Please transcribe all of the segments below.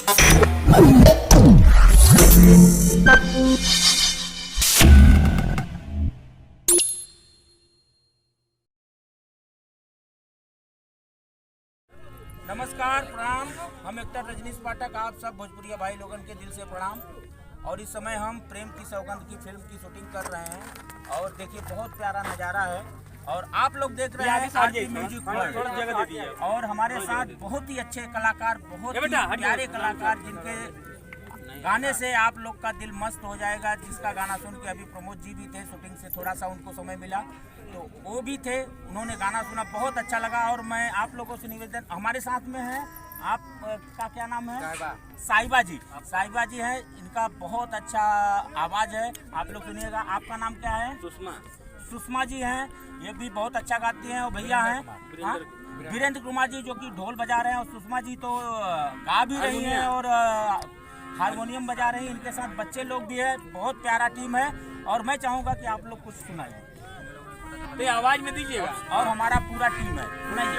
नमस्कार, प्रणाम। हम एक्टर रजनीश पाठक, आप सब भोजपुरिया भाई लोगन के दिल से प्रणाम। और इस समय हम प्रेम की सौगंध की फिल्म की शूटिंग कर रहे हैं और देखिए बहुत प्यारा नज़ारा है और आप लोग देख रहे हैं आरती म्यूजिक वर्ल्ड। और हमारे साथ बहुत ही अच्छे कलाकार, बहुत ही प्यारे कलाकार जिनके गाने से आप लोग का दिल मस्त हो जाएगा। जिसका गाना सुन के अभी प्रमोद जी भी थे, शूटिंग से थोड़ा सा उनको समय मिला तो वो भी थे, उन्होंने गाना सुना, बहुत अच्छा लगा। और मैं आप लोगों से निवेदन, हमारे साथ में है आप का क्या नाम है? साहिबा जी। साहिबा जी हैं, इनका बहुत अच्छा आवाज़ है, आप लोग सुनिएगा। आपका नाम क्या है? सुषमा जी हैं, ये भी बहुत अच्छा गाती हैं। और भैया हैं वीरेंद्र कुमार जी जो कि ढोल बजा रहे हैं, और सुषमा जी तो गा भी रही हैं और हारमोनियम बजा रही हैं। इनके साथ बच्चे लोग भी है, बहुत प्यारा टीम है। और मैं चाहूँगा कि आप लोग कुछ सुनाइए, तो आवाज में दीजिएगा। और हमारा पूरा टीम है, सुनाइए।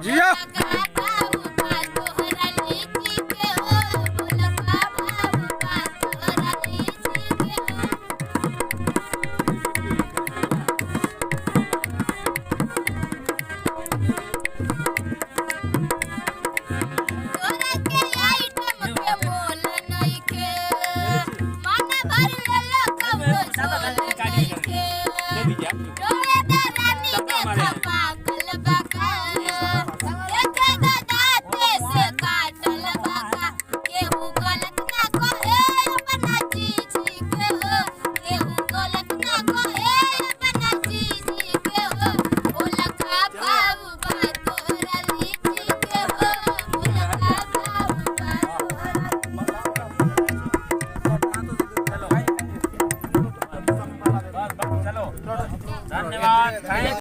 जिया Hãy subscribe cho kênh Ghiền Mì Gõ để không bỏ lỡ